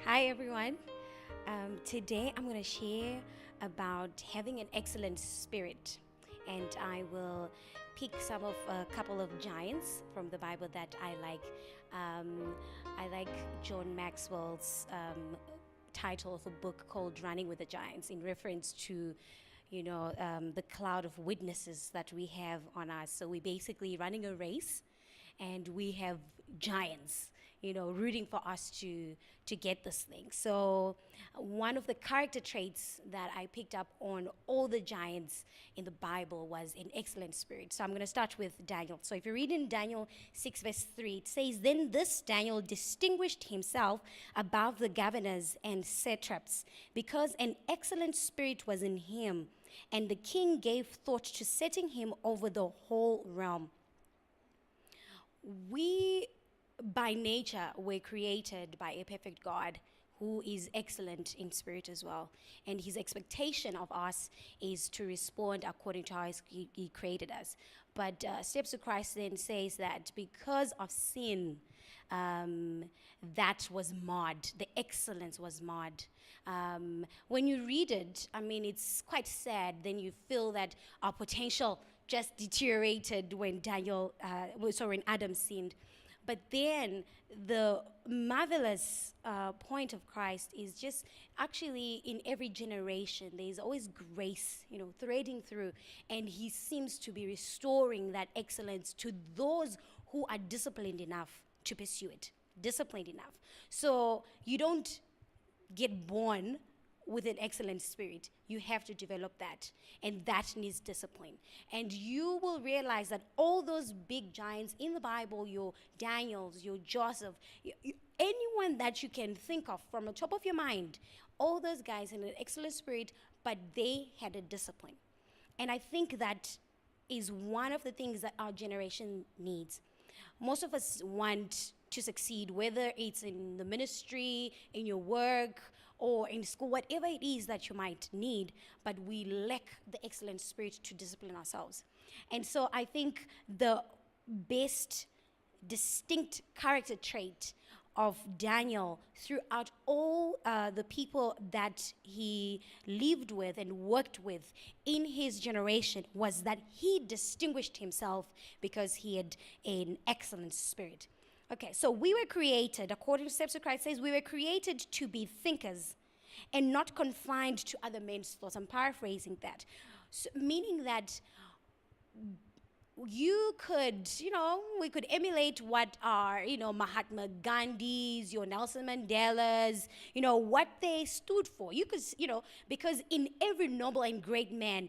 Hi everyone. Today I'm going to share about having an excellent spirit, and I will pick some of a couple of giants from the Bible that I like. I like John Maxwell's title of a book called "Running with the Giants," in reference to the cloud of witnesses that we have on us. So we're basically running a race, and we have giants, rooting for us to get this thing. So one of the character traits that I picked up on all the giants in the Bible was an excellent spirit. So I'm going to start with Daniel. So if you read in Daniel 6 verse 3, it says, "Then this Daniel distinguished himself above the governors and satraps, because an excellent spirit was in him, and the king gave thought to setting him over the whole realm." We, by nature, were created by a perfect God who is excellent in spirit as well. And his expectation of us is to respond according to how he created us. But Steps to Christ then says that because of sin, that was marred. The excellence was marred. When you read it, I mean, it's quite sad. Then you feel that our potential just deteriorated when when Adam sinned. But then the marvelous point of Christ is just actually in every generation, there's always grace, threading through. And he seems to be restoring that excellence to those who are disciplined enough to pursue it. Disciplined enough. So you don't get born with an excellent spirit. You have to develop that, and that needs discipline. And you will realize that all those big giants in the Bible, your Daniels, your Joseph, anyone that you can think of from the top of your mind, all those guys had an excellent spirit, but they had a discipline. And I think that is one of the things that our generation needs. Most of us want to succeed, whether it's in the ministry, in your work, or in school, whatever it is that you might need, but we lack the excellent spirit to discipline ourselves. And so I think the best distinct character trait of Daniel throughout all the people that he lived with and worked with in his generation was that he distinguished himself because he had an excellent spirit. Okay, so we were created, according to Steps of Christ says, we were created to be thinkers and not confined to other men's thoughts. I'm paraphrasing that. So, meaning that we could emulate what are, Mahatma Gandhi's, your Nelson Mandela's, what they stood for. You could, because in every noble and great man,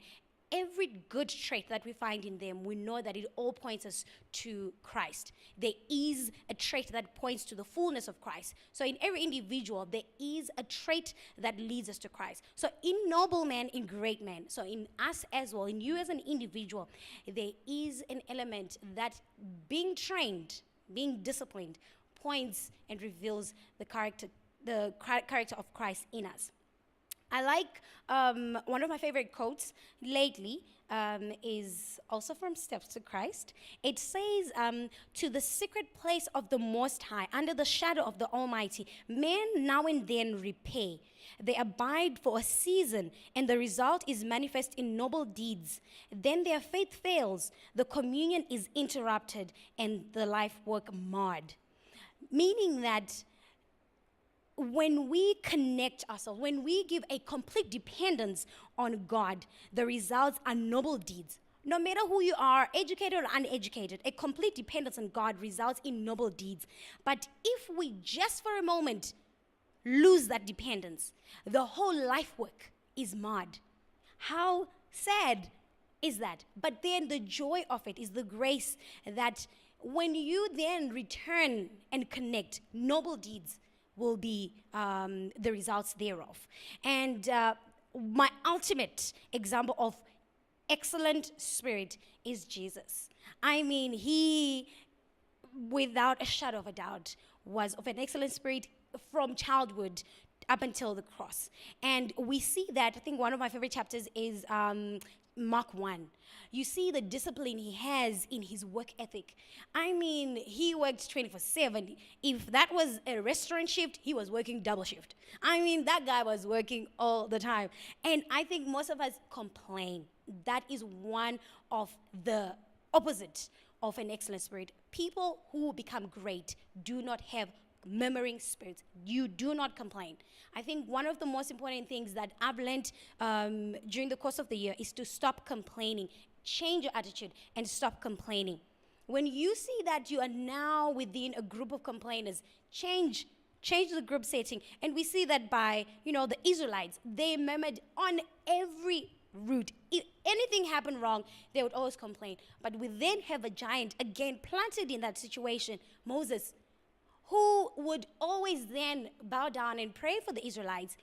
every good trait that we find in them, we know that it all points us to Christ. There is a trait that points to the fullness of Christ. So in every individual, there is a trait that leads us to Christ. So in noble man, in great man, so in us as well, in you as an individual, there is an element that being trained, being disciplined, points and reveals the character of Christ in us. I like one of my favorite quotes lately is also from Steps to Christ. It says, "To the secret place of the Most High, under the shadow of the Almighty, men now and then repair. They abide for a season, and the result is manifest in noble deeds. Then their faith fails, the communion is interrupted, and the life work marred." Meaning that when we connect ourselves, when we give a complete dependence on God, the results are noble deeds. No matter who you are, educated or uneducated, a complete dependence on God results in noble deeds. But if we just for a moment lose that dependence, the whole life work is marred. How sad is that? But then the joy of it is the grace that when you then return and connect, noble deeds will be the results thereof. And my ultimate example of excellent spirit is Jesus. I mean, he, without a shadow of a doubt, was of an excellent spirit from childhood up until the cross. And we see that, I think one of my favorite chapters is Mark 1. You see the discipline he has in his work ethic. I mean, he worked 24/7. If that was a restaurant shift, he was working double shift. I mean, that guy was working all the time. And I think most of us complain. That is one of the opposite of an excellent spirit. People who become great do not have murmuring spirits. You do not complain. I think one of the most important things that I've learned during the course of the year is to stop complaining. Change your attitude and stop complaining. When you see that you are now within a group of complainers, change the group setting. And we see that by, the Israelites, they murmured on every route. If anything happened wrong, they would always complain. But we then have a giant again planted in that situation, Moses, who would always then bow down and pray for the Israelites,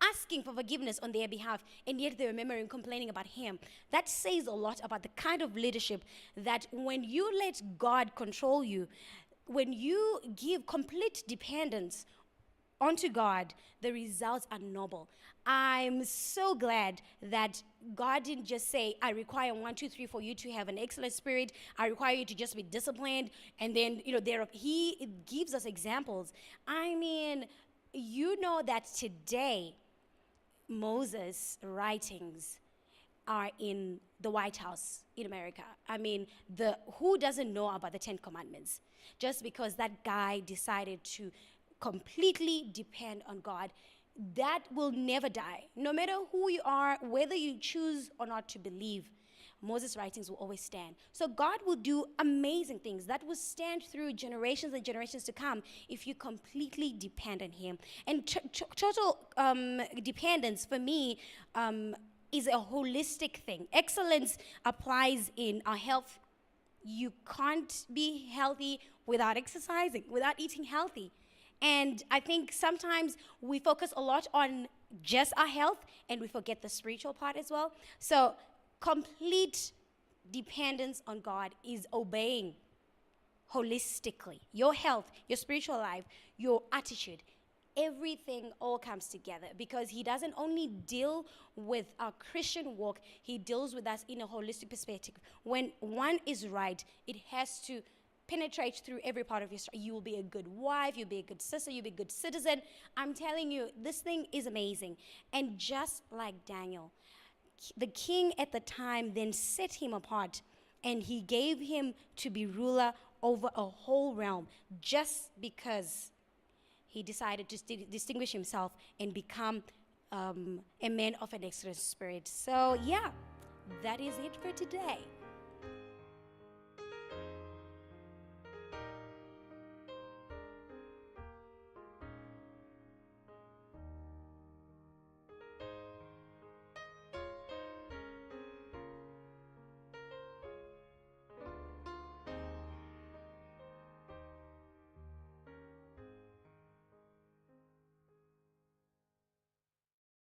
asking for forgiveness on their behalf, and yet they remember and complaining about him. That says a lot about the kind of leadership that when you let God control you, when you give complete dependence onto God, the results are noble. I'm so glad that God didn't just say, I require 1, 2, 3 for you to have an excellent spirit. I require you to just be disciplined. And then, he gives us examples. I mean, that today, Moses' writings are in the White House in America. I mean, who doesn't know about the 10 Commandments? Just because that guy decided to completely depend on God, that will never die. No matter who you are, whether you choose or not to believe, Moses' writings will always stand. So God will do amazing things that will stand through generations and generations to come if you completely depend on him. And total dependence for me is a holistic thing. Excellence applies in our health. You can't be healthy without exercising, without eating healthy. And I think sometimes we focus a lot on just our health and we forget the spiritual part as well. So complete dependence on God is obeying holistically. Your health, your spiritual life, your attitude, everything all comes together because he doesn't only deal with our Christian walk, he deals with us in a holistic perspective. When one is right, it has to penetrate through every part of your story. You will be a good wife, you'll be a good sister, you'll be a good citizen. I'm telling you, this thing is amazing. And just like Daniel, the king at the time then set him apart and he gave him to be ruler over a whole realm just because he decided to distinguish himself and become a man of an excellent spirit. So yeah, that is it for today.